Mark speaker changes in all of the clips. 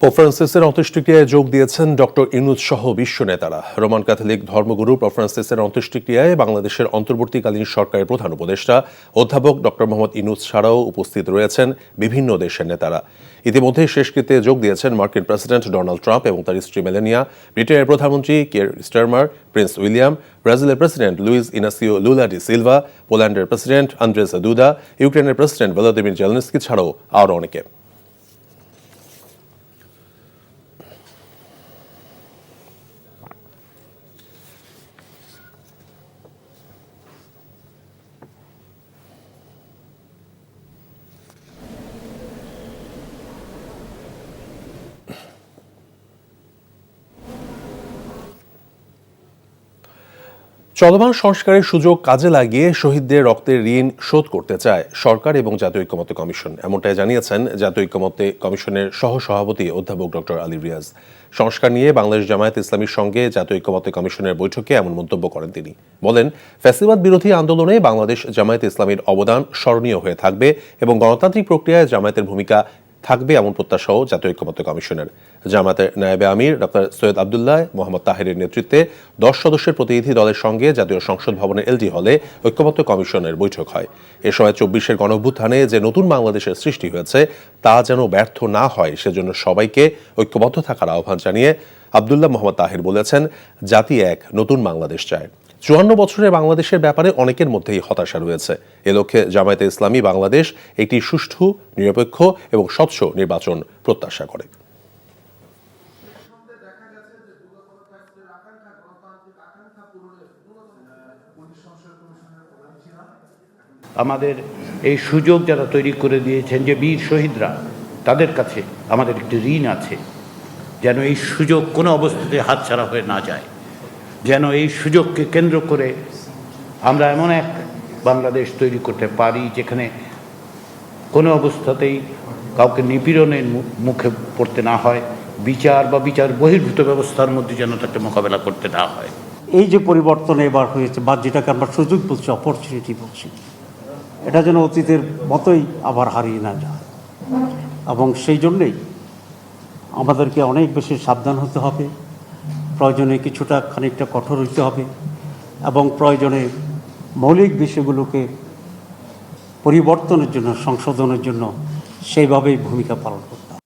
Speaker 1: Pope ফ্রান্সিসের অন্ত্যেষ্টিক্রিয়ায় যোগ দিয়েছেন doctor Yunus সহ বিশ্ব নেতারা। রোমান ক্যাথলিক ধর্মগুরু পোপ ফ্রান্সিসের অন্ত্যেষ্টিক্রিয়ায় বাংলাদেশের অন্তর্বর্তীকালীন সরকারের প্রধান উপদেষ্টা অধ্যাপক ডক্টর মোহাম্মদ ইউনূস ছাড়াও উপস্থিত রয়েছেন বিভিন্ন দেশের নেতারা। ইতিমধ্যে শেষকৃত্যে যোগ দিয়েছেন মার্কিন প্রেসিডেন্ট ডোনাল্ড ট্রাম্প এবং তার স্ত্রী মেলানিয়া, ব্রিটেনের প্রধানমন্ত্রী কিয়ের স্টারমার, প্রিন্স উইলিয়াম, ব্রাজিলের president Luiz Inacio Lula da Silva, পোল্যান্ডের প্রেসিডেন্ট আন্দ্রেস দুদা, ইউক্রেনের প্রেসিডেন্ট ভলোদিমির জেলেনস্কি ছাড়াও আরও অনেকে। চলমান সংস্কারের সুযোগ কাজে লাগিয়ে শহীদদের রক্তের ঋণ শোধ করতে চায় সরকার এবং জাতীয় ঐক্যমত্য কমিশন, এমনটাই জানিয়েছেন জাতীয় ঐক্যমত্য কমিশনের সহসভাপতি অধ্যাপক ডক্টর আলী রিয়াজ। সংস্কার নিয়ে বাংলাদেশ জামায়াত ইসলামীর সঙ্গে জাতীয় ঐক্যমত্য কমিশনের বৈঠকে এমন মন্তব্য করেন তিনি। বলেন, ফ্যাসিবাদ বিরোধী আন্দোলনে বাংলাদেশ জামায়াত ইসলামীর অবদান স্মরণীয় হয়ে থাকবে এবং গণতান্ত্রিক প্রক্রিয়ায় জামায়াতের ভূমিকা থাকবে এমন প্রত্যাশাও জাতীয় ঐক্যমত্য কমিশনের। জামায়াতের নায়েবে আমির ডক্টর সৈয়দ আবদুল্লাহ মোহাম্মদ তাহেরের নেতৃত্বে 10 সদস্যের প্রতিনিধি দলের সঙ্গে জাতীয় সংসদ ভবনের এলডি হলে ঐক্যমত্য কমিশনের বৈঠক হয়। এ সময় 24-এর গণঅভ্যুত্থানে যে নতুন বাংলাদেশের সৃষ্টি হয়েছে তা যেন ব্যর্থ না হয় সেজন্য সবাইকে ঐক্যবদ্ধ থাকার আহ্বান জানিয়ে আবদুল্লাহ মোহাম্মদ তাহের বলেছেন, জাতি এক নতুন বাংলাদেশ চায়। 54 বছরের বাংলাদেশের ব্যাপারে অনেকের মধ্যেই হতাশা রয়েছে। এ লক্ষ্যে জামায়াতে ইসলামী বাংলাদেশ একটি সুষ্ঠু, নিরপেক্ষ এবং স্বচ্ছ নির্বাচন প্রত্যাশা করে।
Speaker 2: আমাদের এই সুযোগ যারা তৈরি করে দিয়েছেন, যে বীর শহীদরা, তাদের কাছে আমাদের একটি ঋণ আছে, যেন এই সুযোগ কোনো অবস্থাতে হাতছাড়া হয়ে না যায়, যেন এই সুযোগকে কেন্দ্র করে আমরা এমন এক বাংলাদেশ তৈরি করতে পারি যেখানে কোনো অবস্থাতেই কাউকে নিপীড়নের মুখে পড়তে না হয়, বিচার বা বিচার বহির্ভূত ব্যবস্থার মধ্যে যেন তাকে মোকাবেলা করতে না হয়।
Speaker 3: এই যে পরিবর্তন এবার হয়েছে বা যেটাকে আমরা সুযোগ বলছি, অপরচুনিটি বলছি, এটা যেন অতীতের মতোই আবার হারিয়ে না যায় এবং সেই জন্যেই আমাদেরকে অনেক বেশি সাবধান হতে হবে, প্রয়োজনে কিছুটা খানিকটা কঠোর হতে হবে এবং প্রয়োজনে মৌলিক বিষয়গুলোকে পরিবর্তনের জন্য, সংশোধনের জন্য সেইভাবেই ভূমিকা পালন করতে হবে।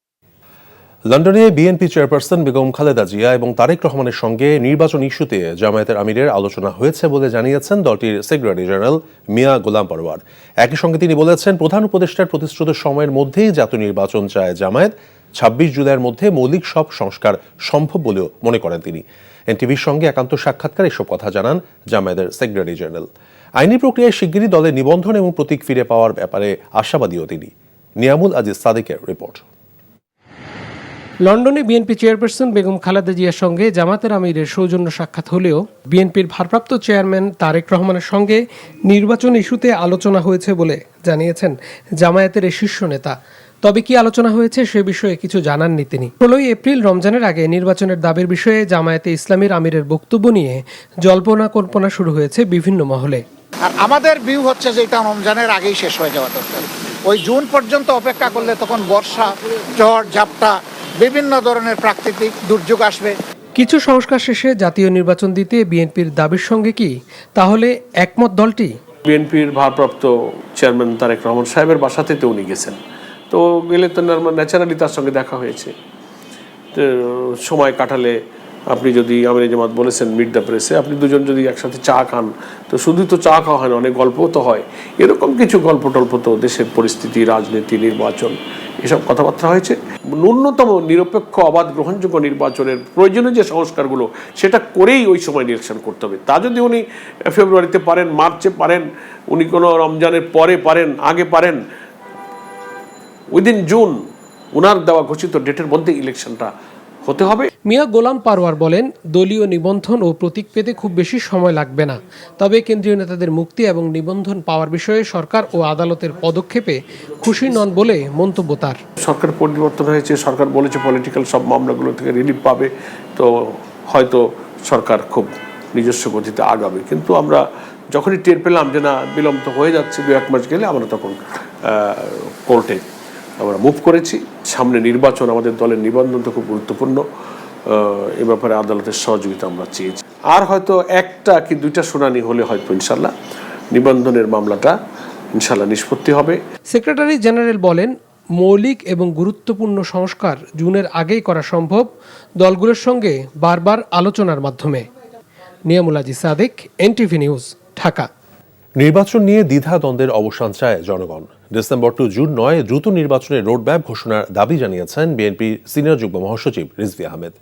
Speaker 1: লন্ডনে বিএনপি চেয়ারপারসন বেগম খালেদা জিয়া এবং তারেক রহমানের সঙ্গে নির্বাচন ইস্যুতে জামায়াতের আমিরের আলোচনা হয়েছে বলে জানিয়েছেন দলটির সেক্রেটারি জেনারেল মিয়া গোলাম পরওয়ার। একই সঙ্গে তিনি বলেছেন, প্রধান উপদেষ্টার প্রতিশ্রুত সময়ের মধ্যেই জাতীয় নির্বাচন চায় জামায়াত। 26 জুলাইয়ের মধ্যে মৌলিক সব সংস্কার সম্ভব বলেও মনে করেন তিনি। এনটিভির সঙ্গে একান্ত সাক্ষাৎকারে এসব কথা জানান জামায়াতের সেক্রেটারি জেনারেল। আইনি প্রক্রিয়ায় শিগগিরই দলের নিবন্ধন এবং প্রতীক ফিরে পাওয়ার ব্যাপারে আশাবাদীও তিনি। নিয়ামুল আজিজ সাদিকের রিপোর্ট।
Speaker 4: লন্ডনে বিএনপি চেয়ারপারসন বেগম খালেদা জিয়ার সঙ্গে জামায়াতের আমিরের সৌজন্য সাক্ষাৎ হলেও বিএনপির ভারপ্রাপ্ত চেয়ারম্যান তারেক রহমানের সঙ্গে নির্বাচন ইস্যুতে আলোচনা হয়েছে বলে জানিয়েছেন জামায়াতের এই শীর্ষ নেতা। তবে কি আলোচনা হয়েছে সে বিষয়ে কিছু জানাননি তিনি। 16 এপ্রিল রমজানের আগে নির্বাচনের দাবির বিষয়ে জামায়াতে ইসলামীর আমিরের বক্তব্য নিয়ে জল্পনা কল্পনা শুরু হয়েছে বিভিন্ন মহলে।
Speaker 5: আর আমাদের ভিউ হচ্ছে যে এটা রমজানের আগেই শেষ হয়ে যাওয়া দরকার। ওই জুন পর্যন্ত অপেক্ষা করলে তখন বর্ষা, ঝড়, ঝাপটা, বিভিন্ন ধরনের প্রাকৃতিক দুর্যোগ আসবে।
Speaker 4: কিছু সংস্কার শেষে জাতীয় নির্বাচন দিতে বিএনপির দাবির সঙ্গে কি তাহলে একমত দলটি?
Speaker 6: বিএনপির ভারপ্রাপ্ত চেয়ারম্যান তারেক রহমান সাহেবের বাসাতে তো উনি গেছেন, তো গেলে তো ন্যাচারালি তার সঙ্গে দেখা হয়েছে। তো সময় কাটালে আপনি যদি আমির জামাত বলেছেন মিট দ্য প্রেসে, আপনি দুজন যদি একসাথে চা খান, তো শুধু তো চা খাওয়া হয় না, অনেক গল্পও তো হয়। এরকম কিছু গল্প টল্প তো দেশের পরিস্থিতি, রাজনীতি, নির্বাচন, এসব কথাবার্তা হয়েছে। ন্যূনতম নিরপেক্ষ, অবাধ, গ্রহণযোগ্য নির্বাচনের প্রয়োজনীয় যে সংস্কারগুলো, সেটা করেই ওই সময় ইলেকশন করতে হবে। তা যদি উনি ফেব্রুয়ারিতে পারেন, মার্চে পারেন, উনি কোনো রমজানের পরে পারেন, আগে পারেন, উইদিন জুন ওনার দেওয়া ঘোষিত ডেটের মধ্যে ইলেকশনটা হতে হবে।
Speaker 4: মিয়া গোলাম পারওয়ার বলেন, দলীয় নিবন্ধন ও প্রতীক পেতে খুব বেশি সময় লাগবে না, তবে কেন্দ্রীয় নেতাদের মুক্তি এবং নিবন্ধন পাওয়ার বিষয়ে সরকার ও আদালতের পদক্ষেপে খুশি নন বলে মন্তব্য তার।
Speaker 6: সরকার পরিবর্তন হয়েছে, সরকার বলেছে পলিটিক্যাল সব মামলাগুলো থেকে রিলিফ পাবে, তো হয়তো সরকার খুব নিজস্ব গতিতে আগাবে। কিন্তু আমরা যখনই টের পেলাম যে না, বিলম্ব হয়ে যাচ্ছে, 2-1 মাস গেলে আমরা তখন কোর্টে আমরা মুভ করেছি। সামনে নির্বাচন, আমাদের দলের নিবন্ধন তো খুব গুরুত্বপূর্ণ, এ ব্যাপারে আদালতের সহযোগিতা আমরা চেয়েছি। আর হয়তো একটা কি দুইটা শুনানি হলে হয়তো ইনশাল্লাহ নিবন্ধনের মামলাটা ইনশাল্লাহ নিষ্পত্তি হবে।
Speaker 4: সেক্রেটারি জেনারেল বলেন, মৌলিক এবং গুরুত্বপূর্ণ সংস্কার জুনের আগেই করা সম্ভব দলগুলোর সঙ্গে বারবার আলোচনার মাধ্যমে। Niamul Aziz Sadik, NTV news, Dhaka.
Speaker 1: নির্বাচন নিয়ে দ্বিধাদ্বন্দ্বের অবসান চায় জনগণ। ডিসেম্বর টু জুন 9 দ্রুত নির্বাচনের রোডম্যাপ ঘোষণার দাবি জানিয়েছেন বিএনপির সিনিয়র যুগ্ম মহাসচিব রিজভী আহমেদ।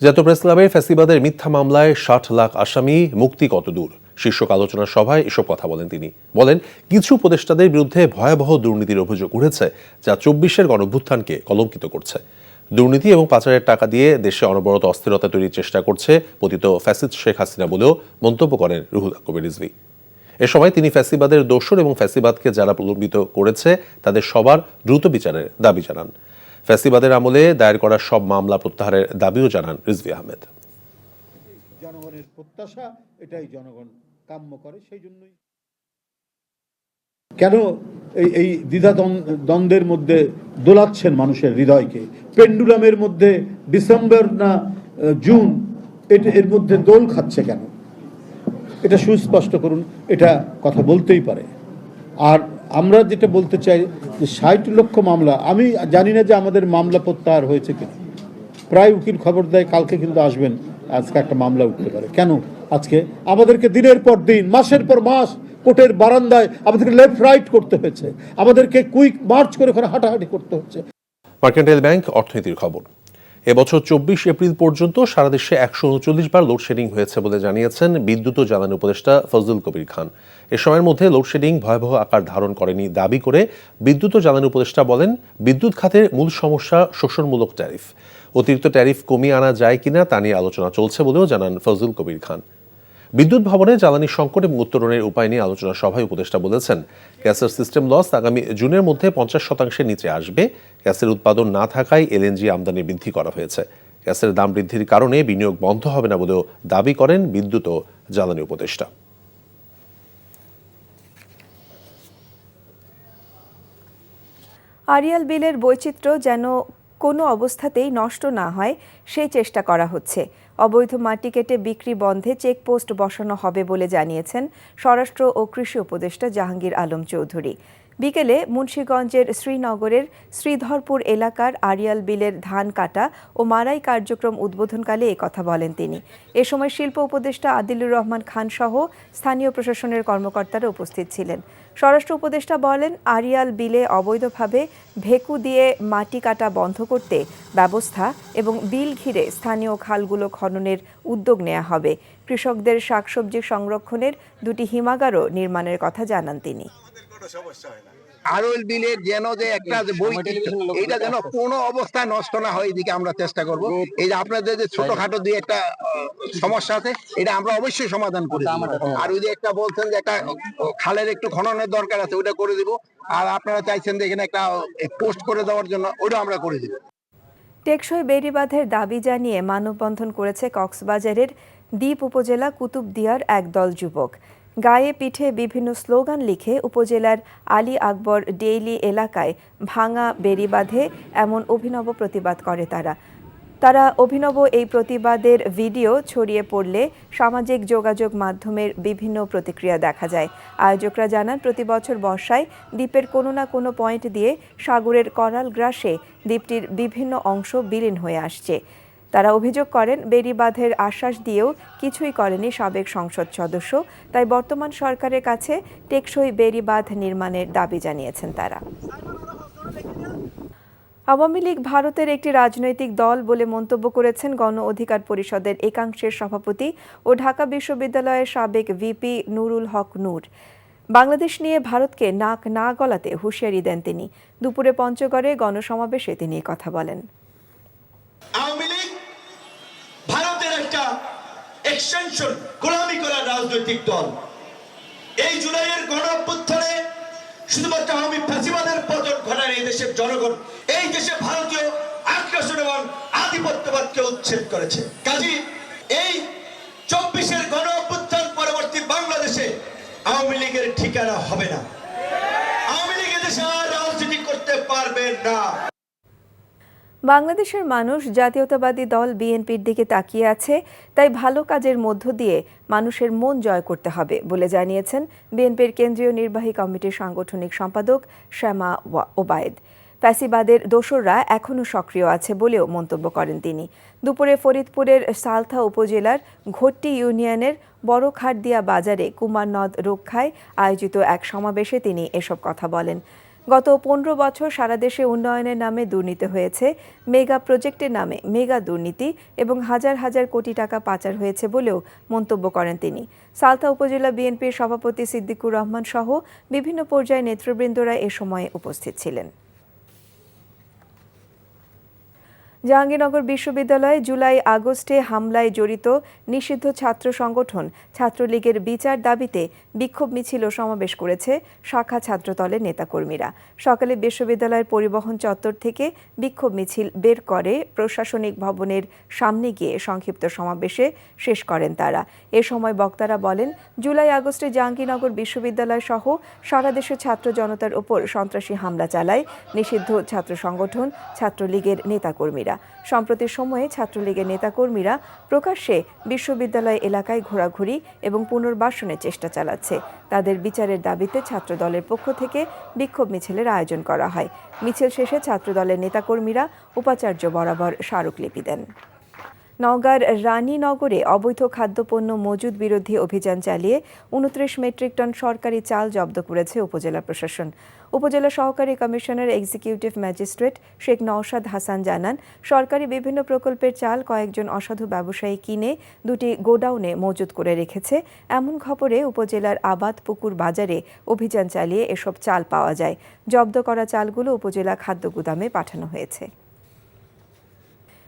Speaker 1: জাতীয় প্রেস ক্লাবের ফ্যাসিবাদের মিথ্যা মামলায় 60 লাখ আসামি মুক্তি কত দূর শীর্ষক আলোচনা সভায় এসব কথা বলেন তিনি। বলেন, কিছু উপদেষ্টাদের বিরুদ্ধে ভয়াবহ দুর্নীতির অভিযোগ উঠেছে, যা 24-এর গণঅভ্যুত্থানকে কলঙ্কিত করছে। দুর্নীতি এবং পাচারের টাকা দিয়ে দেশে অনবরত অস্থিরতা তৈরির চেষ্টা করছে পতিত ফ্যাসিস্ট শেখ হাসিনা বলেও মন্তব্য করেন রুহুল কবির রিজভী। এ সময় তিনি ফ্যাসিবাদের দোসর এবং ফ্যাসিবাদকে যারা প্রলম্বিত করেছে তাদের সবার দ্রুত বিচারের দাবি জানান। ফ্যাসিবাদের আমলে দায়ের করা সব মামলা প্রত্যাহারের দাবিও জানান রিজভী আহমেদ।
Speaker 7: জনগণের প্রত্যাশা, এটাই জনগণ কাম্য করে, সেই জন্যই কেন এই দ্বিধা দ্বন্দ্বের মধ্যে দোলাচ্ছেন মানুষের হৃদয়কে। পেন্ডুলামের মধ্যে ডিসেম্বর না জুন, এর মধ্যে দোল খাচ্ছে কেন? এটা সুস্পষ্ট করুন, এটা কথা বলতেই পারে। আর আমরা যেটা বলতে চাই যে 60 লক্ষ মামলা, আমি জানি না যে আমাদের মামলা প্রত্যাহার হয়েছে কিনা। প্রায় উকিল খবর দেয় কালকে কিন্তু আসবেন, আজকে একটা মামলা উঠতে পারে। কেন আজকে আমাদেরকে দিনের পর দিন, মাসের পর মাস কোর্টের বারান্দায় আমাদেরকে লেফট রাইট করতে হয়েছে, আমাদেরকে কুইক মার্চ করে ওখানে হাঁটাহাঁটি করতে হচ্ছে।
Speaker 1: মার্কেন্টাইল ব্যাংক অর্থনীতির খবর। এবছর 24 এপ্রিল পর্যন্ত সারা দেশে 139 বার লোডশেডিং হয়েছে বলে জানিয়েছেন বিদ্যুৎ ও জ্বালানি উপদেষ্টা ফজলুল কবির খান। এ সময়ের মধ্যে লোডশেডিং ভয়াবহ আকার ধারণ করেনি দাবি করে বিদ্যুৎ ও জ্বালানি উপদেষ্টা বলেন, বিদ্যুৎ খাতের মূল সমস্যা শোষণমূলক ট্যারিফ। অতিরিক্ত ট্যারিফ কমিয়ে আনা যায় কিনা তা নিয়ে আলোচনা চলছে বলেও জানান ফজলুল কবির খান। বিদ্যুৎ ভবনে জ্বালানি সংকট এবং উত্তরণের উপায় নিয়ে আলোচনা সভায় উপদেষ্টা বলেছেন, গ্যাসের সিস্টেম লস আগামী জুনের মধ্যে 50% নিচে আসবে। গ্যাসের উৎপাদন না থাকায় এলএনজি আমদানি বৃদ্ধি করা হয়েছে। গ্যাসের দাম বৃদ্ধির কারণে বিনিয়োগ বন্ধ হবে না বলেও দাবি করেন বিদ্যুৎ ও জ্বালানি উপদেষ্টা।
Speaker 8: আরিয়াল বিলের বৈচিত্র্য যেন কোনো অবস্থাতেই নষ্ট না হয় সেই চেষ্টা করা হচ্ছে। অবৈধ মাটি কেটে বিক্রি বন্ধে চেকপোস্ট বসানো হবে বলে জানিয়েছেন স্বরাষ্ট্র ও কৃষি উপদেষ্টা জাহাঙ্গীর আলম চৌধুরী। বিকেলে মুন্সিগঞ্জের শ্রীনগরের শ্রীধরপুর এলাকার আরিয়াল বিলের ধান কাটা ও মারাই কার্যক্রম উদ্বোধনকালে একথা বলেন তিনি। এ সময় শিল্প উপদেষ্টা আদিলুর রহমান খান সহ স্থানীয় প্রশাসনের কর্মকর্তারা উপস্থিত ছিলেন। স্বরাষ্ট্র উপদেষ্টা বলেন, আরিয়াল বিলে অবৈধভাবে ভেকু দিয়ে মাটি কাটা বন্ধ করতে ব্যবস্থা এবং বিল ঘিরে স্থানীয় খালগুলো খননের উদ্যোগ নেওয়া হবে। কৃষকদের শাকসবজি সংরক্ষণের 2টি হিমাগারও নির্মাণের কথা জানান তিনি।
Speaker 9: আরওয়েল বিলের যেন যে একটা যে বৈচিত্র্য, এটা যেন কোনো অবস্থায় নষ্ট না হয়, এদিকে আমরা চেষ্টা করব। এই যে আপনাদের যে ছোটখাটো দিয়ে একটা সমস্যা আছে, এটা আমরা অবশ্যই সমাধান করে দেব। আর ওই যে একটা বলছেন যে একটা খালের একটু খননের দরকার আছে, ওটা করে দিব। আর আপনারা চাইছেন যে এখানে একটা পোস্ট করে দেওয়ার জন্য, ওটা আমরা করে দিব।
Speaker 8: টেকসই বেড়িবাঁধের দাবি জানিয়ে মানববন্ধন করেছে কক্সবাজারের দ্বীপ উপজেলা কুতুবদিয়ার একদল যুবক। গায়ে পিঠে বিভিন্ন স্লোগান লিখে উপজেলার আলী আকবর ডেইলি এলাকায় ভাঙা বেড়িবাঁধে এমন অভিনব প্রতিবাদ করে তারা অভিনব এই প্রতিবাদের ভিডিও ছড়িয়ে পড়লে সামাজিক যোগাযোগ মাধ্যমের বিভিন্ন প্রতিক্রিয়া দেখা যায়। আয়োজকরা জানান, প্রতি বছর বর্ষায় দ্বীপের কোনো না কোনো পয়েন্ট দিয়ে সাগরের করাল গ্রাসে দ্বীপটির বিভিন্ন অংশ বিলীন হয়ে আসছে। তারা অভিযোগ করেন, বেড়িবাঁধের আশ্বাস দিয়েও কিছুই করেনি সাবেক সংসদ সদস্য। তাই বর্তমান সরকারের কাছে টেকসই বেড়িবাঁধ নির্মাণের দাবি জানিয়েছেন তারা। আওয়ামী লীগ ভারতের একটি রাজনৈতিক দল বলে মন্তব্য করেছেন গণ অধিকার পরিষদের একাংশের সভাপতি ও ঢাকা বিশ্ববিদ্যালয়ের সাবেক ভিপি নুরুল হক নূর। বাংলাদেশ নিয়ে ভারতকে নাক না গলাতে হুঁশিয়ারি দেন তিনি। দুপুরে পঞ্চগড়ে গণসমাবেশে তিনি কথা বলেন।
Speaker 10: আওয়ামী লীগ ভারতের একটা এক্সটেনশন, গোলামি করা রাজনৈতিক দল। এই জুলাইয়ের গণঅভ্যুত্থানে শুধুমাত্র আওয়ামী ফ্যাসিবাদের পতন ঘটায় এই দেশের জনগণ, এই দেশে ভারতীয় আগ্রাসন এবং আধিপত্যবাদকে উচ্ছেদ করেছে। কাজী এই 24-এর গণঅভ্যুত্থান পরবর্তী বাংলাদেশে আওয়ামী লীগের ঠিকানা হবে না। আওয়ামী লীগ এদেশে আর রাজনীতি করতে পারবে না।
Speaker 8: বাংলাদেশের মানুষ জাতীয়তাবাদী দল বিএনপির দিকে তাকিয়ে আছে, তাই ভালো কাজের মধ্য দিয়ে মানুষের মন জয় করতে হবে বলে জানিয়েছেন বিএনপির কেন্দ্রীয় নির্বাহী কমিটির সাংগঠনিক সম্পাদক শ্যামা ওবায়েদ। ফ্যাসিবাদের দোসররা এখনও সক্রিয় আছে বলেও মন্তব্য করেন তিনি। দুপুরে ফরিদপুরের সালথা উপজেলার ঘট্টি ইউনিয়নের বড় খাটদিয়া বাজারে কুমার নদ রক্ষায় আয়োজিত এক সমাবেশে তিনি এসব কথা বলেন। গত 15 বছর সারা দেশে উন্নয়নের নামে দুর্নীতি হয়েছে, মেগা প্রজেক্টের নামে মেগা দুর্নীতি এবং হাজার হাজার কোটি টাকা পাচার হয়েছে বলেও মন্তব্য করেন তিনি। সালথা উপজেলা বিএনপির সভাপতি সিদ্দিকুর রহমান সহ বিভিন্ন পর্যায়ে নেতৃবৃন্দরা এ সময়ে উপস্থিত ছিলেন। জাহাঙ্গীরনগর বিশ্ববিদ্যালয়ে জুলাই আগস্টে হামলায় জড়িত নিষিদ্ধ ছাত্র সংগঠন ছাত্রলীগের বিচার দাবিতে বিক্ষোভ মিছিল ও সমাবেশ করেছে শাখা ছাত্রদলের নেতাকর্মীরা। সকালে বিশ্ববিদ্যালয়ের পরিবহন চত্বর থেকে বিক্ষোভ মিছিল বের করে প্রশাসনিক ভবনের সামনে গিয়ে সংক্ষিপ্ত সমাবেশে শেষ করেন তারা। এ সময় বক্তারা বলেন, জুলাই আগস্টে জাহাঙ্গীরনগর বিশ্ববিদ্যালয় সহ সারা দেশের ছাত্র জনতার ওপর সন্ত্রাসী হামলা চালায় নিষিদ্ধ ছাত্র সংগঠন ছাত্রলীগের নেতাকর্মীরা। সম্প্রতি সময়ে ছাত্রলীগের নেতাকর্মীরা প্রকাশ্যে বিশ্ববিদ্যালয় এলাকায় ঘোরাঘুরি এবং পুনর্বাসনের চেষ্টা চালাচ্ছে। তাদের বিচারের দাবিতে ছাত্রদলের পক্ষ থেকে বিক্ষোভ মিছিলের আয়োজন করা হয়। মিছিল শেষে ছাত্রদলের নেতাকর্মীরা উপাচার্য বরাবর স্মারকলিপি দেন। নওগাঁর রানীনগরে অবৈধ খাদ্যপণ্য মজুদ বিরোধী অভিযান চালিয়ে 29 মেট্রিক টন সরকারি চাল জব্দ করেছে উপজেলা প্রশাসন। উপজেলা সহকারী commissioner executive magistrate Sheikh Naushad Hasan জানান, সরকারি বিভিন্ন প্রকল্পের চাল কয়েকজন অসাধু ব্যবসায়ী কিনে দুটি গোডাউনে মজুত করে রেখেছে। এমন খবরে উপজেলার আবাদপুকুর বাজারে অভিযান চালিয়ে এসব চাল পাওয়া যায়। জব্দ করা চালগুলো উপজেলা খাদ্য গুদামে পাঠানো হয়েছে।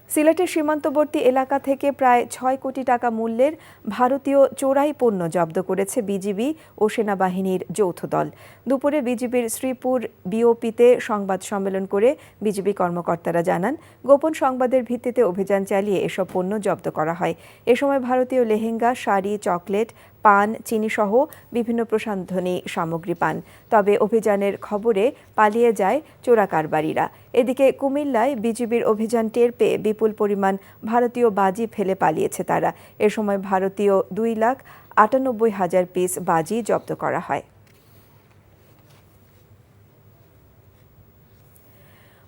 Speaker 8: সিলেটের সীমান্তবর্তী এলাকা থেকে প্রায় 6 কোটি টাকা মূল্যের ভারতীয় চোরাই পণ্য জব্দ করেছে বিজিবি ও সেনাবাহিনীর যৌথ দল। দুপুরে বিজিবির শ্রীপুর বিওপিতে সংবাদ সম্মেলন করে বিজিবি কর্মকর্তারা জানান, গোপন সংবাদের ভিত্তিতে অভিযান চালিয়ে এসব পণ্য জব্দ করা হয়। এ সময় ভারতীয় লেহেঙ্গা, শাড়ি, চকলেট, পান, চিনিসহ বিভিন্ন প্রসাধনী সামগ্রী পান। তবে অভিযানের খবরে পালিয়ে যায় চোরা কারবারিরা। এদিকে কুমিল্লায় বিজিবির অভিযান টের পেয়ে বিপুল পরিমাণ ভারতীয় বাজি ফেলে পালিয়েছে তারা। এ সময় ভারতীয় 2,98,000 পিস বাজি জব্দ করা হয়।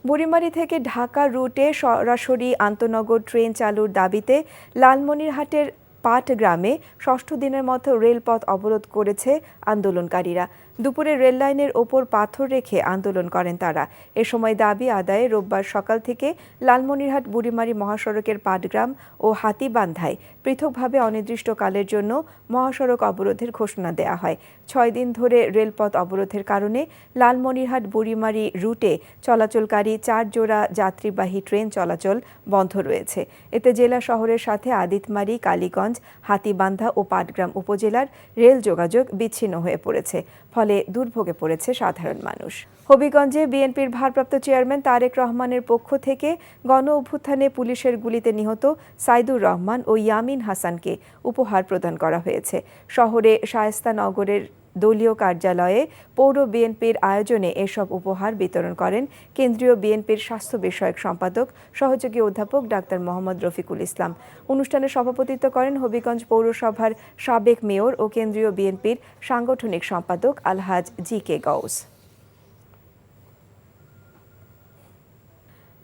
Speaker 8: বুড়িমারি থেকে ঢাকা রুটে সরাসরি আন্তনগর ট্রেন চালুর দাবিতে লালমনিরহাটের পাটগ্রামে 6ষ্ঠ দিনের মতো রেলপথ অবরোধ করেছে আন্দোলনকারীরা। দুপুরে রেল লাইনের ওপর পাথর রেখে আন্দোলন করেন তারা। এ সময় দাবি আদায়ে রোববার সকাল থেকে লালমনিরহাট বুড়িমারি মহাসড়কের পাটগ্রাম ও হাতিবান্ধায় পৃথকভাবে অনির্দিষ্টকালের জন্য মহাসড়ক অবরোধের ঘোষণা দেওয়া হয়। 6 দিন ধরে রেলপথ অবরোধের কারণে লালমনিরহাট বুড়িমারি রুটে চলাচলকারী 4 জোড়া যাত্রীবাহী ট্রেন চলাচল বন্ধ রয়েছে। এতে জেলা শহরের সাথে আদিতমারি, কালীগঞ্জ, হাতিবান্ধা ও পাটগ্রাম উপজেলার রেল যোগাযোগ বিচ্ছিন্ন হয়ে পড়েছে। ফলে দুর্ভোগে পড়েছে সাধারণ মানুষ। হবিগঞ্জে বিএনপির ভারপ্রাপ্ত চেয়ারম্যান তারেক রহমানের পক্ষ থেকে গণ অভ্যুত্থানে পুলিশের গুলিতে নিহত সাইদুর রহমান ও ইয়ামিন হাসানকে উপহার প্রদান করা হয়েছে। শহরে শায়েস্তানগরের দলীয় কার্যালয়ে পৌর বিএনপির আয়োজনে এসব উপহার বিতরণ করেন কেন্দ্রীয় বিএনপির স্বাস্থ্য বিষয়ক সম্পাদক সহযোগী অধ্যাপক ডাক্তার মোহাম্মদ রফিকুল ইসলাম। অনুষ্ঠানে সভাপতিত্ব করেন হবিগঞ্জ পৌরসভার সাবেক মেয়র ও কেন্দ্রীয় বিএনপির সাংগঠনিক সম্পাদক আলহাজ জি.কে. গৌস।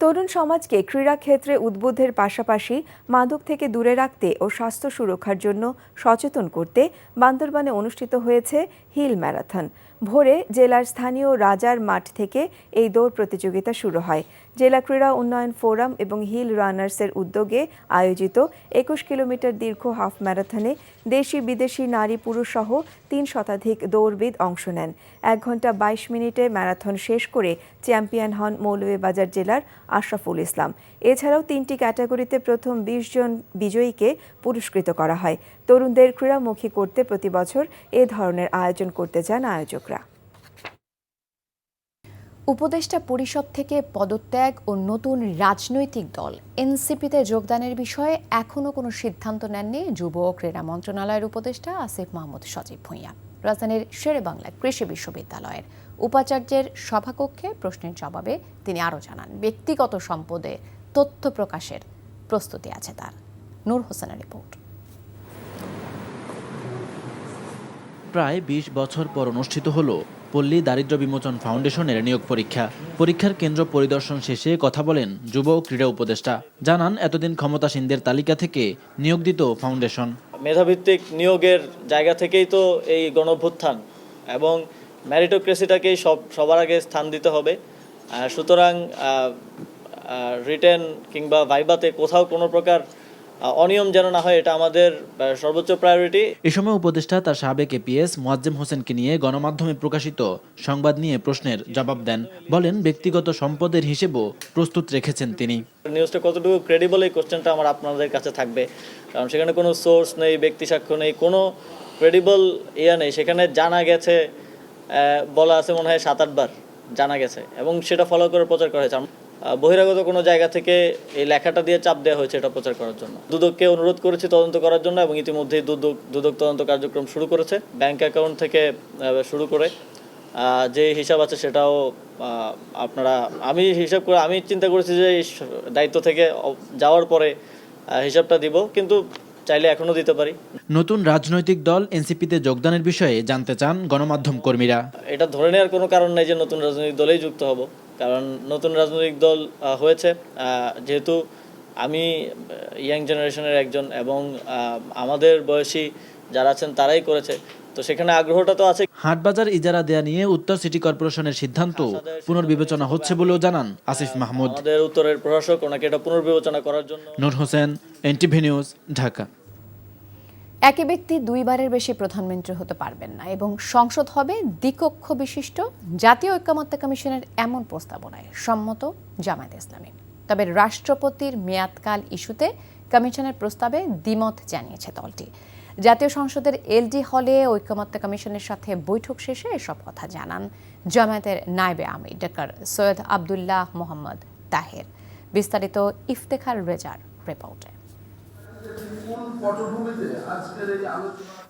Speaker 8: তরুণ সমাজকে ক্রীড়াক্ষেত্রে উদ্বুদ্ধের পাশাপাশি মাদক থেকে দূরে রাখতে ও স্বাস্থ্য সুরক্ষার জন্য সচেতন করতে বান্দরবানে অনুষ্ঠিত হয়েছে হিল ম্যারাথন। ভোরে জেলার স্থানীয় রাজার মাঠ থেকে এই দৌড় প্রতিযোগিতা শুরু হয়। জেলা ক্রীড়া উন্নয়ন ফোরাম এবং হিল রানার্সের উদ্যোগে আয়োজিত 21 কিলোমিটার দীর্ঘ হাফ ম্যারাথনে দেশি বিদেশি নারী পুরুষ সহ 3 শতাধিক দৌড়বিদ অংশ নেন। 1 ঘন্টা 22 মিনিটে ম্যারাথন শেষ করে চ্যাম্পিয়ন হন মৌলভীবাজার জেলার আশরাফুল ইসলাম। এছাড়াও 3টি ক্যাটাগরিতে প্রথম 20 জন বিজয়ীকে পুরস্কৃত করা হয়। তরুণদের ক্রীড়ামুখী করতে প্রতি বছর এ ধরনের আয়োজন করতে চান আয়োজকরা।
Speaker 11: উপদেষ্টা পরিষদ থেকে পদত্যাগ ও নতুন রাজনৈতিক দল এনসিপিতে যোগদানের বিষয়ে এখনও কোনো সিদ্ধান্ত নেননি যুব ও ক্রীড়া মন্ত্রণালয়ের উপদেষ্টা আসিফ মাহমুদ সজীব ভূঁইয়া। রাজধানীর শেরেবাংলা কৃষি বিশ্ববিদ্যালয়ের উপাচার্যের সভাকক্ষে প্রশ্নের জবাবে তিনি আরও জানান, ব্যক্তিগত সম্পদে তথ্য প্রকাশের প্রস্তুতি আছে তার। নূর হোসেনের রিপোর্ট।
Speaker 12: প্রায় ২০ বছর পর অনুষ্ঠিত হলো পল্লী দারিদ্র্য বিমোচন ফাউন্ডেশনের নিয়োগ পরীক্ষা। পরীক্ষার কেন্দ্র পরিদর্শন শেষে কথা বলেন যুব ও ক্রীড়া উপদেষ্টা। জানান, এতদিন ক্ষমতাসীনদের তালিকা থেকে নিয়োগ দিত ফাউন্ডেশন।
Speaker 13: মেধাভিত্তিক নিয়োগের জায়গা থেকেই তো এই গণঅভ্যুত্থান এবং ম্যারিটোক্রেসিটাকেই সবার আগে স্থান দিতে হবে। সুতরাং রিটেন কিংবা ভাইবাতে কোথাও কোনো প্রকার অনিয়ম যেন না হয়, এটা আমাদের সর্বোচ্চ প্রায়োরিটি।
Speaker 12: এ সময় উপদেষ্টা তার সাবেক এপিএস মোয়াজ্জেম হোসেনকে নিয়ে গণমাধ্যমে প্রকাশিত সংবাদ নিয়ে প্রশ্নের জবাব দেন। বলেন, ব্যক্তিগত সম্পদের হিসেবও প্রস্তুত রেখেছেন তিনি।
Speaker 13: নিউজটা কতটুকু ক্রেডিবল, এই কোশ্চেনটা আমার আপনাদের কাছে থাকবে, কারণ সেখানে কোনো সোর্স নেই, ব্যক্তি সাক্ষ্য নেই, কোনো ক্রেডিবল নেই। সেখানে জানা গেছে বলা আছে মনে হয় 7-8 বার জানা গেছে এবং সেটা ফলো করে প্রচার করা হয়েছে। বহিরাগত কোনো জায়গা থেকে এই লেখাটা দিয়ে চাপ দেওয়া হয়েছে এটা প্রচার করার জন্য। দুদককে অনুরোধ করেছি তদন্ত করার জন্য এবং ইতিমধ্যেই দুদক তদন্ত কার্যক্রম শুরু করেছে। ব্যাংক অ্যাকাউন্ট থেকে শুরু করে যে হিসাব আছে সেটাও আমি চিন্তা করেছি যে এই দায়িত্ব থেকে যাওয়ার পরে হিসাবটা দিব, কিন্তু চাইলে এখনো দিতে পারি।
Speaker 12: নতুন রাজনৈতিক দল এনসিপিতে যোগদানের বিষয়ে জানতে চান গণমাধ্যম কর্মীরা।
Speaker 13: এটা ধরে নেওয়ার কোনো কারণ নেই যে নতুন রাজনৈতিক দলেই যুক্ত হব, কারণ নতুন রাজনৈতিক দল হয়েছে। যেহেতু আমি ইয়াং জেনারেশনের একজন এবং আমাদের বয়সী যারা আছেন তারাই করেছে, তো সেখানে আগ্রহটা তো আছে।
Speaker 12: হাটবাজার ইজারা দেয়া নিয়ে উত্তর সিটি কর্পোরেশনের সিদ্ধান্ত পুনর্বিবেচনা হচ্ছে বলেও জানান আসিফ মাহমুদ।
Speaker 13: আমাদের উত্তরের প্রশাসক ওনাকে এটা পুনর্বিবেচনা করার জন্য।
Speaker 12: নূর হোসেন, এনটিভি নিউজ, ঢাকা।
Speaker 11: একই ব্যক্তি দুইবারের বেশি প্রধানমন্ত্রী হতে পারবেন না এবং সংসদ হবে দ্বিকক্ষ বিশিষ্ট। জাতীয় ঐকমত্য কমিশনের এমন প্রস্তাবনায় সম্মত জামায়াতে ইসলামী। তবে রাষ্ট্রপতির মেয়াদকাল ইস্যুতে কমিশনের প্রস্তাবে দ্বিমত জানিয়েছে দলটি। জাতীয় সংসদের এলডি হলে ঐকমত্য কমিশনের সাথে বৈঠক শেষে এসব কথা জানান জামায়াতের নায়েবে আমির ডক্টর সৈয়দ আবদুল্লাহ মোহাম্মদ তাহের। বিস্তারিত ইফতেখার রেজার রিপোর্টে।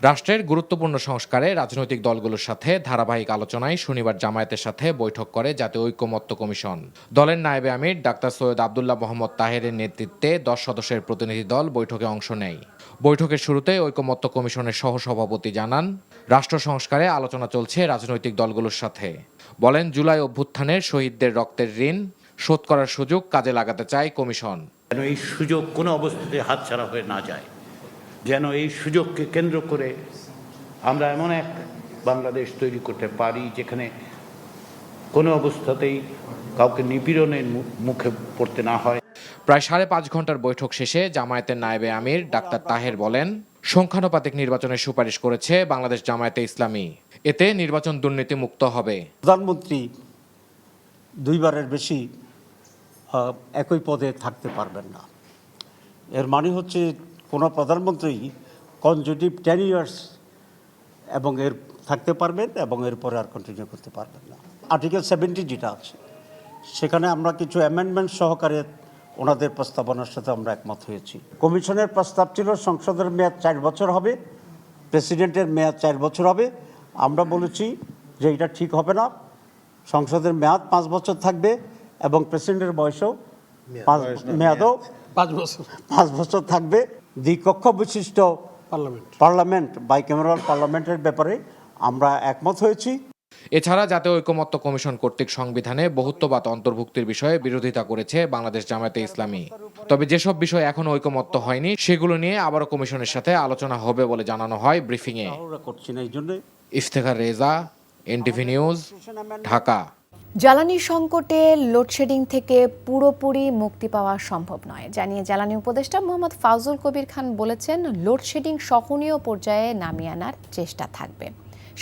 Speaker 14: রাষ্ট্রের গুরুত্বপূর্ণ সংস্কারে রাজনৈতিক দলগুলোর সাথে ধারাবাহিক আলোচনায় শনিবার জামায়াতের সাথে বৈঠক করে জাতীয় ঐকমত্য কমিশন। দলের নায়েবে আমির ডাক্তার সৈয়দ আবদুল্লাহ মোহাম্মদ তাহেরের নেতৃত্বে 10 সদস্যের প্রতিনিধি দল বৈঠকে অংশ নেয়। বৈঠকের শুরুতে ঐকমত্য কমিশনের সহসভাপতি জানান, রাষ্ট্র সংস্কারে আলোচনা চলছে রাজনৈতিক দলগুলোর সাথে। বলেন, জুলাই অভ্যুত্থানের শহীদদের রক্তের ঋণ শোধ করার সুযোগ কাজে লাগাতে চায় কমিশন।
Speaker 2: যেন এই সুযোগ কোনো অবস্থাতে হাতছাড়া হয়ে না যায়, যেন এই সুযোগকে কেন্দ্র করে আমরা এমন এক বাংলাদেশ তৈরি করতে পারি যেখানে কোনো অবস্থাতেই কাউকে নিপীড়নের মুখে পড়তে না হয়।
Speaker 14: প্রায় 5.5 ঘন্টার বৈঠক শেষে জামায়াতের নায়েবে আমির ডাক্তার তাহের বলেন, সংখ্যানুপাতিক নির্বাচনের সুপারিশ করেছে বাংলাদেশ জামায়াতে ইসলামী। এতে নির্বাচন দুর্নীতি মুক্ত হবে।
Speaker 3: প্রধানমন্ত্রী দুইবারের বেশি একই পদে থাকতে পারবেন না। এর মানে হচ্ছে কোনো প্রধানমন্ত্রী কনজিউটিভ 10 ইয়ার্স এবং এর থাকতে পারবেন এবং এরপরে আর কন্টিনিউ করতে পারবেন না। আর্টিকেল 70 যেটা আছে সেখানে আমরা কিছু অ্যামেন্ডমেন্ট সহকারে ওনাদের প্রস্তাবনার সাথে আমরা একমত হয়েছি। কমিশনের প্রস্তাব ছিল সংসদের মেয়াদ 4 বছর হবে, প্রেসিডেন্টের মেয়াদ 4 বছর হবে। আমরা বলেছি যে এটা ঠিক হবে না, সংসদের মেয়াদ 5 বছর থাকবে এবং প্রেসিডেন্টের বয়সও মেয়াদও 5 বছর থাকবে। দ্বিকক্ষ বিশিষ্ট পার্লামেন্ট বাইক্যামেরাল পার্লামেন্টের ব্যাপারে আমরা একমত হয়েছি।
Speaker 14: এছাড়া জাতীয় ঐকমত্য কমিশন কর্তৃক সংবিধানে বহুত্ববাদ অন্তর্ভুক্তির বিষয়ে বিরোধিতা করেছে বাংলাদেশ জামায়াতে ইসলামী। তবে যেসব বিষয় এখনো ঐকমত্য হয়নি সেগুলো নিয়ে আবারও কমিশনের সাথে আলোচনা হবে বলে জানানো হয় ব্রিফিংয়ে। Iftekhar Reza, NTV news, Dhaka.
Speaker 11: জ্বালানি সংকটে লোডশেডিং থেকে পুরোপুরি মুক্তি পাওয়া সম্ভব নয় জানিয়ে জ্বালানি উপদেষ্টা মোহাম্মদ ফাউজুল কবির খান বলেছেন, লোডশেডিং সহনীয় পর্যায়ে নামিয়ে আনার চেষ্টা থাকবে।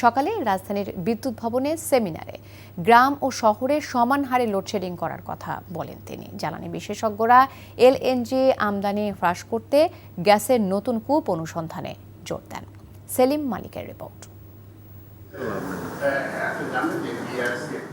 Speaker 11: সকালে রাজধানীর বিদ্যুৎ ভবনে সেমিনারে গ্রাম ও শহরে সমান হারে লোডশেডিং করার কথা বলেন তিনি। জ্বালানি বিশেষজ্ঞরা এলএনজি আমদানি হ্রাস করতে গ্যাসের নতুন কূপ অনুসন্ধানে জোর দেন। সেলিম মালিকের রিপোর্ট।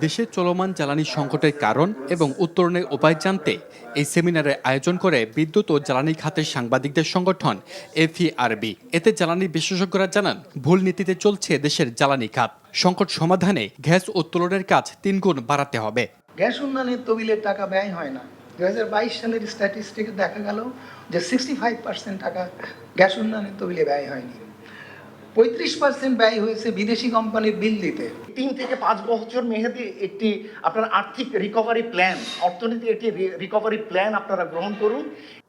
Speaker 15: দেশে চলমান জ্বালানি সংকটের কারণ এবং উত্তরণের উপায় জানতে এই সেমিনারের আয়োজন করে বিদ্যুৎ ও জ্বালানি খাতের সাংবাদিকদের সংগঠন এফইআরবি। এতে জ্বালানি বিশেষজ্ঞরা জানান, ভুল নীতিতে চলছে দেশের জ্বালানি খাত। সংকট সমাধানে গ্যাস উত্তোলনের কাজ 3 গুণ বাড়াতে হবে।
Speaker 16: গ্যাস উন্নয়নের তহবিলের টাকা ব্যয় হয় না। 2022 সালের স্ট্যাটিস্টিকে দেখা গেল যে 65% টাকা গ্যাস উন্নয়নের তহবিলে ব্যয় হয়নি। 35% ব্যয় হয়েছে বিদেশি কোম্পানির বিল দিতে।
Speaker 17: 3 থেকে 5 বছর মেয়াদী একটি আপনার আর্থিক রিকভারি প্ল্যান, অর্থনীতি একটি রিকভারি প্ল্যান আপনারা গ্রহণ করুন।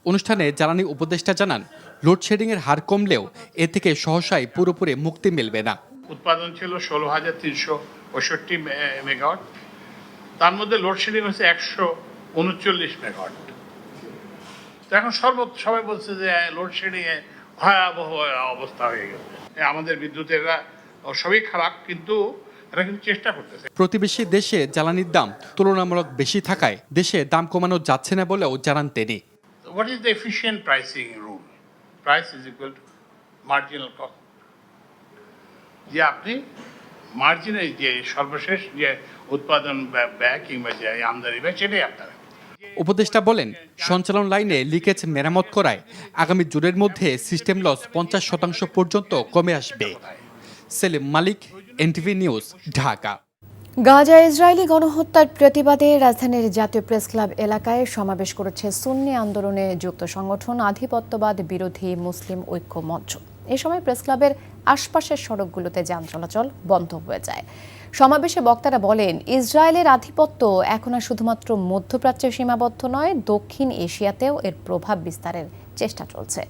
Speaker 15: অনুষ্ঠানে জ্বালানি উপদেষ্টা জানান, লোডশেডিংয়ের হার কমলেও এ থেকে সহসাই পুরোপুরি মুক্তি মিলবে না।
Speaker 18: উৎপাদন ছিল 16,365 মেগাওয়াট, তার মধ্যে লোডশেডিং হচ্ছে 139 মেগাওয়াট। তো এখন সবাই বলছে যে লোডশেডিংয়ে ভয়াবহ অবস্থা হয়ে গেছে। আমাদের বিদ্যুতেরা সবই খারাপ, কিন্তু এরা কিন্তু চেষ্টা করতেছে।
Speaker 15: প্রতিবেশী দেশে জ্বালানির দাম তুলনামূলক বেশি থাকায় দেশে দাম কমানো যাচ্ছে না বলেও জানান তিনি।
Speaker 18: What is the efficient pricing rule? Price is equal to marginal cost. যে আপনি মার্জিনে যে সর্বশেষ যে উৎপাদন ব্যয় কিংবা যে আমদানি ব্যয়, সেটাই আপনার।
Speaker 15: উপদেষ্টা বলেন, সঞ্চালন লাইনে লিকেজ মেরামত করায় আগামী জুনের মধ্যে সিস্টেম লস 50% পর্যন্ত কমে আসবে। Salim Malik, NTV news, Dhaka.
Speaker 11: Gaza Israeli গণহত্যার প্রতিবাদে রাজধানীর জাতীয় প্রেস ক্লাব এলাকায় সমাবেশ করেছে সুন্নি আন্দোলনে যুক্ত সংগঠন আধিপত্যবাদ বিরোধী মুসলিম ঐক্য মঞ্চ। এ সময় প্রেস ক্লাবের আশপাশের সড়কগুলোতে যান চলাচল বন্ধ হয়ে যায়। সমাবেশে বক্তারা বলেন, ইসরায়েলের আধিপত্য এখন আর শুধুমাত্র মধ্যপ্রাচ্যে সীমাবদ্ধ নয়, দক্ষিণ এশিয়াতেও এর প্রভাব বিস্তারের চেষ্টা চলছে।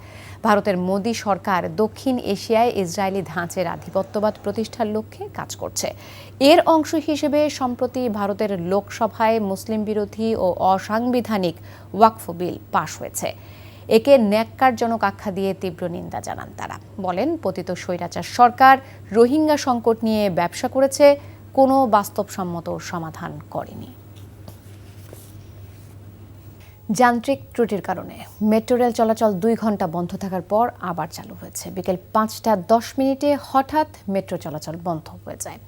Speaker 11: ভারতের মোদি সরকার দক্ষিণ এশিয়ায় ইসরায়েলি ধাঁচের আধিপত্যবাদ প্রতিষ্ঠার লক্ষ্যে কাজ করছে। এর অংশ হিসেবে সম্প্রতি ভারতের লোকসভায় মুসলিম বিরোধী ও অসাংবিধানিক ওয়াকফ বিল পাশ হয়েছে। একে ন্যাক্কারজনক আখ্যা দিয়ে তীব্র নিন্দা জানান তারা। বলেন, পতিত স্বৈরাচার সরকার রোহিঙ্গা সংকট নিয়ে ব্যবসা করেছে, কোনো বাস্তবসম্মত সমাধান করেনি। যান্ত্রিক ত্রুটির কারণে মেট্রো রেল চলাচল 2 ঘন্টা বন্ধ থাকার পর আবার চালু হয়েছে। বিকেল 5:10 হঠাৎ মেট্রো চলাচল বন্ধ হয়ে যায়।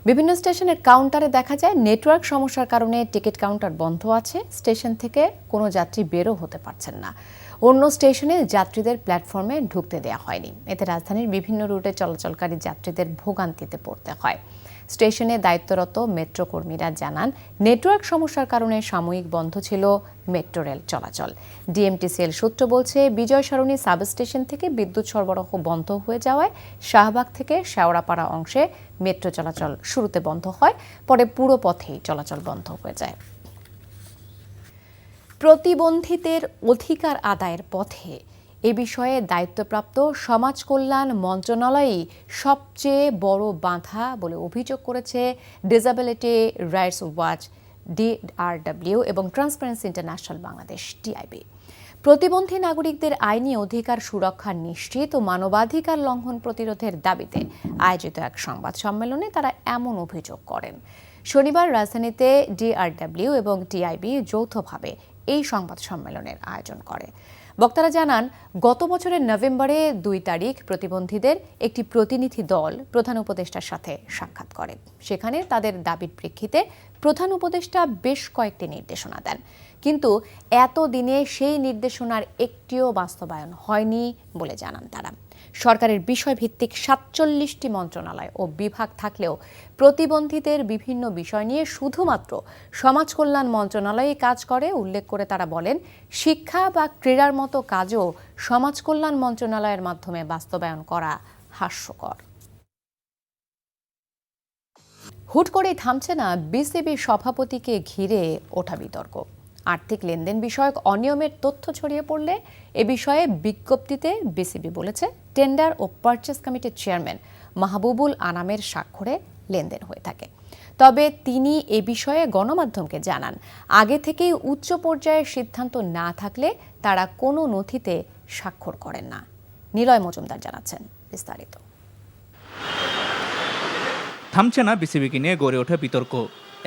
Speaker 11: বিভিন্ন স্টেশনের কাউন্টারে দেখা যায় নেটওয়ার্ক সমস্যার কারণে টিকিট কাউন্টার বন্ধ আছে। স্টেশন থেকে কোনো যাত্রী বেরও হতে পারছেন না। অন্য স্টেশনে যাত্রীদের প্ল্যাটফর্মে ঢুকতে দেওয়া হয়নি। এতে রাজধানীর বিভিন্ন রুটে চলাচলকারী যাত্রীদের ভোগান্তিতে পড়তে হয়। স্টেশনে দায়িত্বরত মেট্রো কর্মীরা জানান, নেটওয়ার্ক সমস্যার কারণে সাময়িক বন্ধ ছিল মেট্রো রেল চলাচল। ডিএমটিসিএল সূত্র বলছে, বিজয় সরণি সাবস্টেশন থেকে বিদ্যুৎ সরবরাহ বন্ধ হয়ে যাওয়ায় শাহবাগ থেকে শেওড়াপাড়া অংশে মেট্রো চলাচল শুরুতে বন্ধ হয়, পরে পুরো পথেই চলাচল বন্ধ হয়ে যায়। প্রতিবন্ধীদের অধিকার আদায়ের পথে এ বিষয়ে দায়িত্বপ্রাপ্ত সমাজ কল্যাণ মন্ত্রণালয়ই সবচেয়ে বড় বাধা বলে অভিযোগ করেছে ডিসেবিলিটি রাইটস ওয়াচ, DRW এবং ট্রান্সপারেন্সি ইন্টারন্যাশনাল বাংলাদেশ, TIB। প্রতিবন্ধী নাগরিকদের আইনি অধিকার সুরক্ষা নিশ্চিত ও মানবাধিকার লঙ্ঘন প্রতিরোধের দাবিতে আয়োজিত এক সংবাদ সম্মেলনে তারা এমন অভিযোগ করেন। শনিবার রাজধানীতে DRW এবং TIB যৌথভাবে এই সংবাদ সম্মেলনের আয়োজন করে। বক্তারা জানান, গত বছরের নভেম্বরে 2 তারিখ প্রতিবন্ধীদের একটি প্রতিনিধি দল প্রধান উপদেষ্টার সাথে সাক্ষাৎ করে। সেখানে তাদের দাবির প্রেক্ষিতে প্রধান উপদেষ্টা বেশ কয়েকটি নির্দেশনা দেন, কিন্তু এতদিনে সেই নির্দেশনার একটিও বাস্তবায়ন হয়নি বলে জানান তারা। সরকারের বিষয়ভিত্তিক 47টি মন্ত্রণালয় ও বিভাগ থাকলেও প্রতিবন্ধীদের বিভিন্ন বিষয় নিয়ে শুধুমাত্র সমাজ কল্যাণ মন্ত্রণালয়ই কাজ করে উল্লেখ করে তারা বলেন, শিক্ষা বা ক্রীড়ার মতো কাজও সমাজ কল্যাণ মন্ত্রণালয়ের মাধ্যমে বাস্তবায়ন করা হাস্যকর। হুট করেই থামছে না বিসিবি সভাপতিকে ঘিরে ওঠা বিতর্ক। আর্থিক লেনদেন বিষয়ক অনিয়মের তথ্য ছড়িয়ে পড়লে এ বিষয়ে বিজ্ঞপ্তিতে বিসিবি বলেছে, টেন্ডার ও পারচেজ কমিটির চেয়ারম্যান মাহবুবুল আনামের স্বাক্ষরে লেনদেন হয়ে থাকে। তবে তিনি এ বিষয়ে গণমাধ্যমকে জানান, আগে থেকেই উচ্চ পর্যায়ের সিদ্ধান্ত না থাকলে তারা কোনো নথিতে স্বাক্ষর করেন না। নিলয় মজুমদার জানাচ্ছেন বিস্তারিত।
Speaker 19: থামছে না বিসিবিকে নিয়ে গড়ে ওঠা বিতর্ক।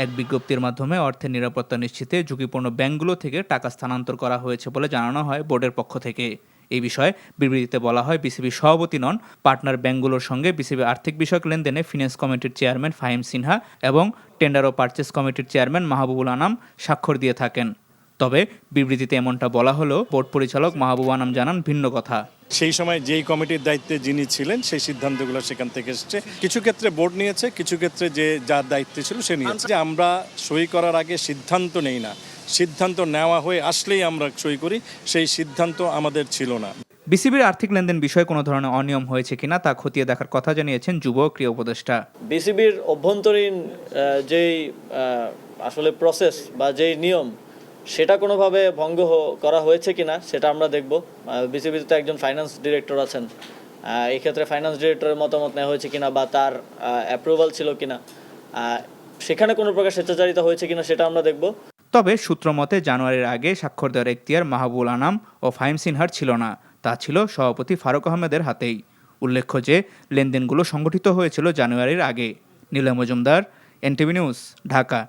Speaker 19: এক বিজ্ঞপ্তির মাধ্যমে অর্থের নিরাপত্তা নিশ্চিতে ঝুঁকিপূর্ণ ব্যাংকগুলো থেকে টাকা স্থানান্তর করা হয়েছে বলে জানানো হয় বোর্ডের পক্ষ থেকে। এই বিষয়ে বিবৃতিতে বলা হয়, বিসিবি সভাপতি নন, পার্টনার ব্যাংকগুলোর সঙ্গে বিসিবি আর্থিক বিষয়ক লেনদেনে ফিন্যান্স কমিটির চেয়ারম্যান ফাহিম সিনহা এবং টেন্ডার ও পারচেজ কমিটির চেয়ারম্যান মাহবুবুল আনাম স্বাক্ষর দিয়ে থাকেন। তবে বিবৃতিতে এমনটা বলা হলেও বোর্ড পরিচালক মাহবুব আনাম জানান ভিন্ন কথা।
Speaker 20: সেই সময় যেই কমিটির দায়িত্বে যিনি ছিলেন সেই সিদ্ধান্তগুলো সেখান থেকে এসছে। কিছু ক্ষেত্রে বোর্ড নিয়েছে, কিছু ক্ষেত্রে যে যার দায়িত্বে ছিল সে নিয়েছে। যে আমরা সই করার আগে সিদ্ধান্ত নেই না, সিদ্ধান্ত নেওয়া হয়ে আসলেই আমরা সই করি, সেই সিদ্ধান্ত আমাদের ছিল না।
Speaker 19: বিসিবির আর্থিক লেনদেন বিষয়ে কোনো ধরনের অনিয়ম হয়েছে কিনা তা খতিয়ে দেখার কথা জানিয়েছেন যুব ও ক্রীড়া উপদেষ্টা।
Speaker 13: বিসিবির অভ্যন্তরীণ যেই আসলে প্রসেস বা যেই নিয়ম সেটা কোনোভাবে ভঙ্গ করা হয়েছে কিনা সেটা আমরা দেখব। বিসিবিতে তো একজন ফাইন্যান্স ডিরেক্টর আছেন, এই ক্ষেত্রে ফাইন্যান্স ডিরেক্টরের মতামত নেওয়া হয়েছে কিনা বা তার অ্যাপ্রুভাল ছিল কিনা, সেখানে কোনো প্রকার স্বেচ্ছাচারিতা হয়েছে কিনা সেটা আমরা দেখব।
Speaker 19: তবে সূত্র মতে জানুয়ারির আগে স্বাক্ষর দেওয়ার এখতিয়ার মাহবুবুল আনাম ও ফাহিম সিনহার ছিল না, তা ছিল সভাপতি ফারুক আহমেদের হাতেই। উল্লেখ্য যে লেনদেনগুলো সংগঠিত হয়েছিল জানুয়ারির আগে। Niloy Majumdar, NTV news, Dhaka.